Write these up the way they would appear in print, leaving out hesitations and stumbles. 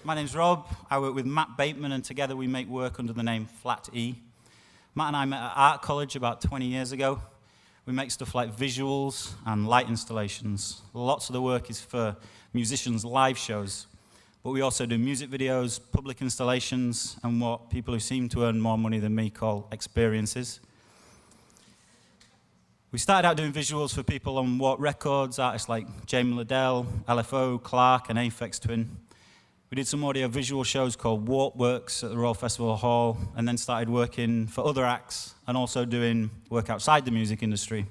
My name's Rob. I work with Matt Bateman, and together we make work under the name Flat E. Matt and I met at art college about 20 years ago. We make stuff like visuals and light installations. Lots of the work is for musicians' live shows, but we also do music videos, public installations, and what people who seem to earn more money than me call experiences. We started out doing visuals for people on What Records, artists like Jamie Liddell, LFO, Clark, and Aphex Twin. We did some audio-visual shows called Warp Works at the Royal Festival Hall, and then started working for other acts and also doing work outside the music industry.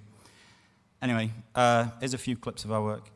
Anyway, here's a few clips of our work.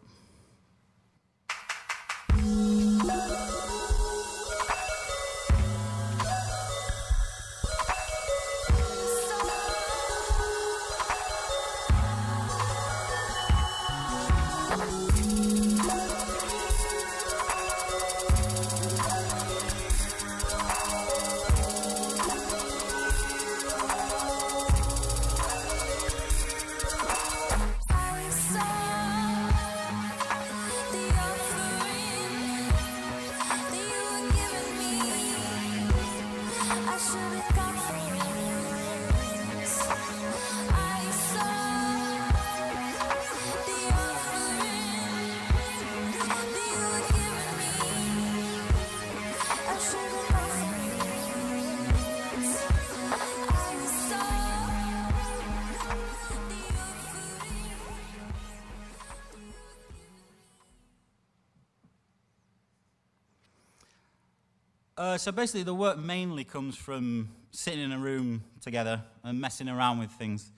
So basically the work mainly comes from sitting in a room together and messing around with things.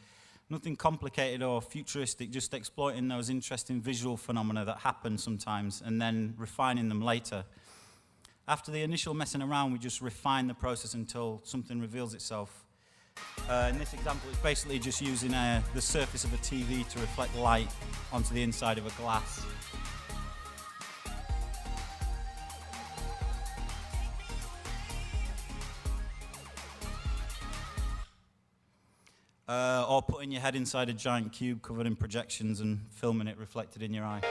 Nothing complicated or futuristic, just exploiting those interesting visual phenomena that happen sometimes and then refining them later. After the initial messing around, we just refine the process until something reveals itself. In this example, it's basically just using the surface of a TV to reflect light onto the inside of a glass. Or putting your head inside a giant cube covered in projections and filming it reflected in your eye.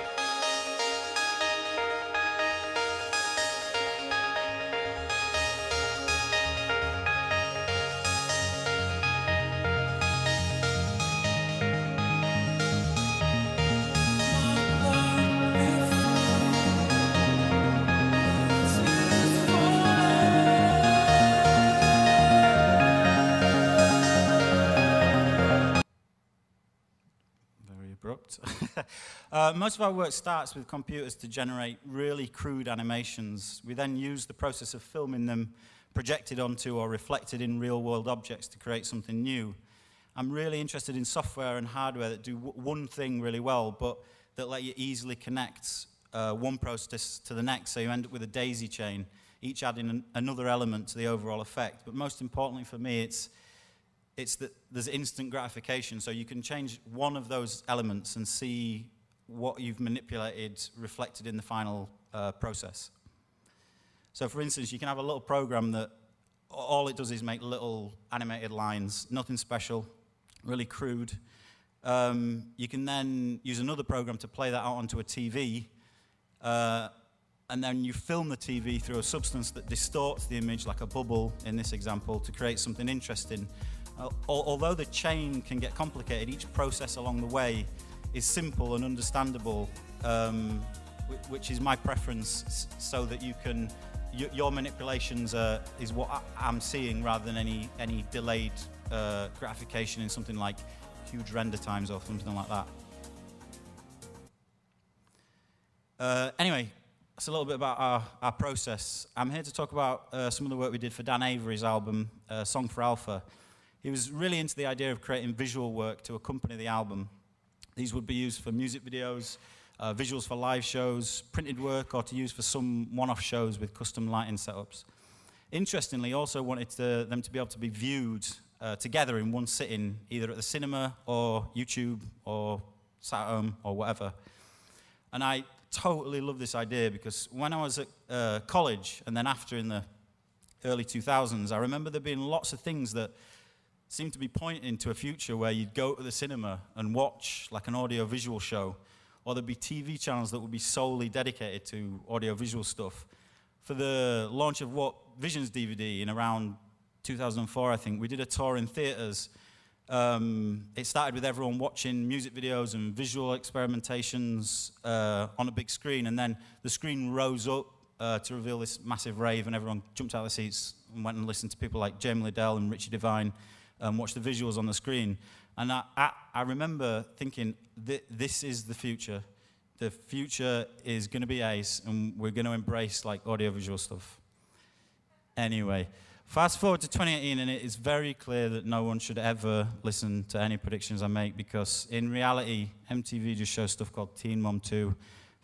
Most of our work starts with computers to generate really crude animations. We then use the process of filming them projected onto or reflected in real-world objects to create something new. I'm really interested in software and hardware that do one thing really well, but that let you easily connect one process to the next, so you end up with a daisy chain, each adding another element to the overall effect. But most importantly for me, it's that there's instant gratification, so you can change one of those elements and see what you've manipulated reflected in the final process. So for instance, you can have a little program that all it does is make little animated lines, nothing special, really crude. You can then use another program to play that out onto a TV, and then you film the TV through a substance that distorts the image like a bubble in this example to create something interesting. Although the chain can get complicated, each process along the way is simple and understandable, which is my preference, so that you can, your manipulations is what I'm seeing rather than any delayed gratification in something like huge render times or something like that. Anyway, that's a little bit about our process. I'm here to talk about some of the work we did for Dan Avery's album, Song for Alpha. He was really into the idea of creating visual work to accompany the album. These would be used for music videos, visuals for live shows, printed work, or to use for some one-off shows with custom lighting setups. Interestingly, he also wanted them to be able to be viewed together in one sitting, either at the cinema or YouTube or sat at home or whatever. And I totally love this idea because when I was at college and then after in the early 2000s, I remember there being lots of things that seemed to be pointing to a future where you'd go to the cinema and watch like an audio-visual show, or there'd be TV channels that would be solely dedicated to audio-visual stuff. for the launch of What Visions DVD in around 2004, I think, we did a tour in theatres. It started with everyone watching music videos and visual experimentations on a big screen, and then the screen rose up to reveal this massive rave, and everyone jumped out of their seats and went and listened to people like Jamie Liddell and Richie Devine watch the visuals on the screen. And I remember thinking, this is the future. The future is going to be ace, and we're going to embrace like audiovisual stuff. Anyway, fast forward to 2018, and it is very clear that no one should ever listen to any predictions I make, because in reality, MTV just shows stuff called Teen Mom 2,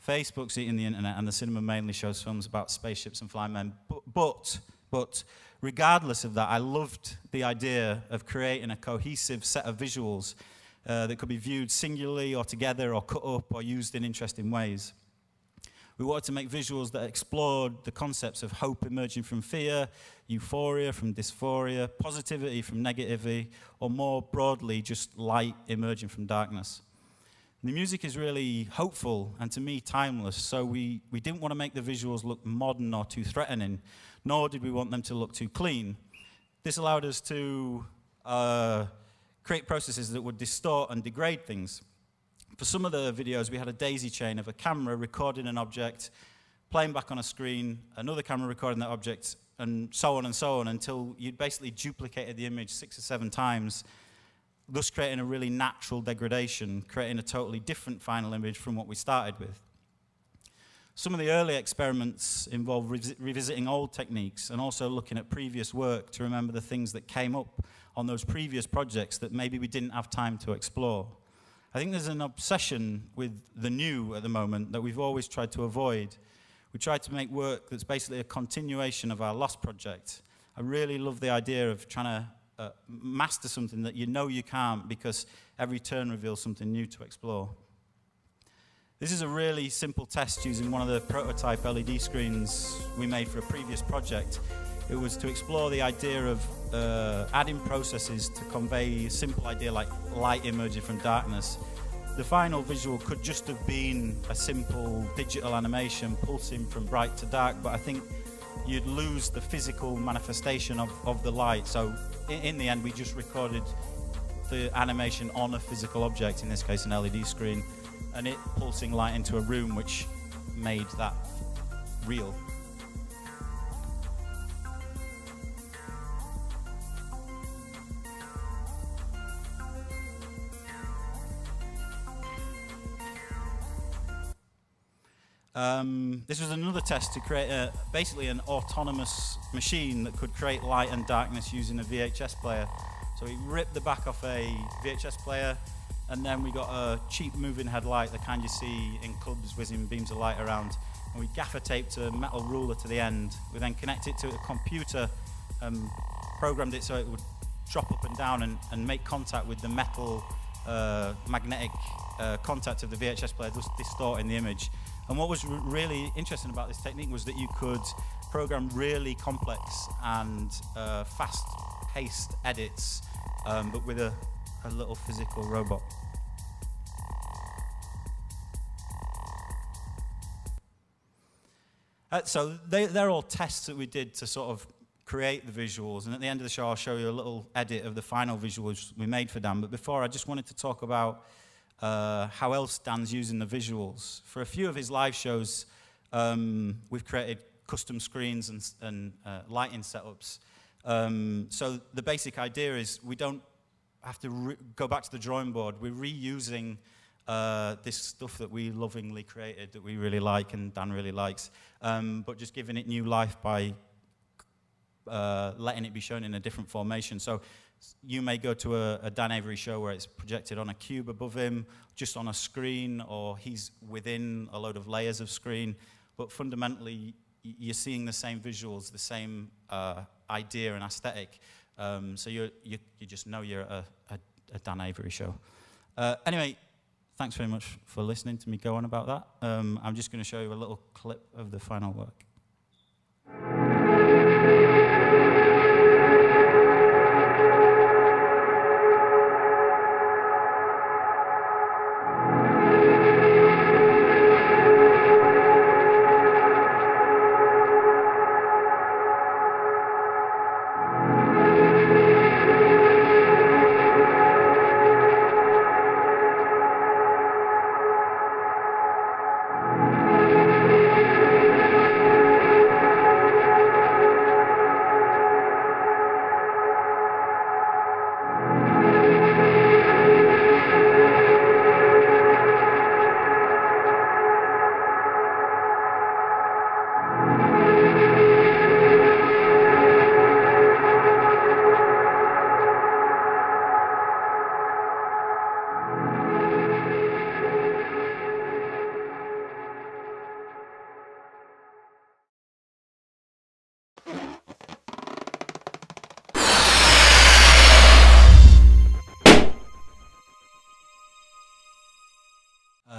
Facebook's eating the internet, and the cinema mainly shows films about spaceships and flying men. But regardless of that, I loved the idea of creating a cohesive set of visuals that could be viewed singularly or together or cut up or used in interesting ways. We wanted to make visuals that explored the concepts of hope emerging from fear, euphoria from dysphoria, positivity from negativity, or more broadly, just light emerging from darkness. The music is really hopeful and, to me, timeless, so we didn't want to make the visuals look modern or too threatening, nor did we want them to look too clean. This allowed us to create processes that would distort and degrade things. For some of the videos, we had a daisy chain of a camera recording an object, playing back on a screen, another camera recording that object, and so on, until you'd basically duplicated the image 6 or 7 times, thus creating a really natural degradation, creating a totally different final image from what we started with. Some of the early experiments involved revisiting old techniques and also looking at previous work to remember the things that came up on those previous projects that maybe we didn't have time to explore. I think there's an obsession with the new at the moment that we've always tried to avoid. We tried to make work that's basically a continuation of our lost project. I really love the idea of trying to master something that you know you can't, because every turn reveals something new to explore. This is a really simple test using one of the prototype LED screens we made for a previous project. It was to explore the idea of adding processes to convey a simple idea like light emerging from darkness. The final visual could just have been a simple digital animation pulsing from bright to dark, but I think you'd lose the physical manifestation of the light. So in the end, we just recorded the animation on a physical object, in this case an LED screen, and it pulsing light into a room, which made that real. This was another test to create basically an autonomous machine that could create light and darkness using a VHS player. So we ripped the back off a VHS player, and then we got a cheap moving headlight, the kind you see in clubs whizzing beams of light around, and we gaffer taped a metal ruler to the end. We then connected it to a computer, programmed it so it would drop up and down and make contact with the metal magnetic contact of the VHS player, thus distorting the image. And what was really interesting about this technique was that you could program really complex and fast-paced edits, but with a little physical robot. So they're all tests that we did to sort of create the visuals, and at the end of the show I'll show you a little edit of the final visuals we made for Dan. But before, I just wanted to talk about how else Dan's using the visuals. For a few of his live shows, we've created custom screens and lighting setups. So the basic idea is we don't have to go back to the drawing board. We're reusing this stuff that we lovingly created, that we really like and Dan really likes, but just giving it new life by letting it be shown in a different formation. So you may go to a Dan Avery show where it's projected on a cube above him, just on a screen, or he's within a load of layers of screen. But fundamentally, you're seeing the same visuals, the same idea and aesthetic. So you just know you're at a Dan Avery show. Anyway, thanks very much for listening to me go on about that. I'm just going to show you a little clip of the final work.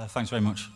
Thanks very much.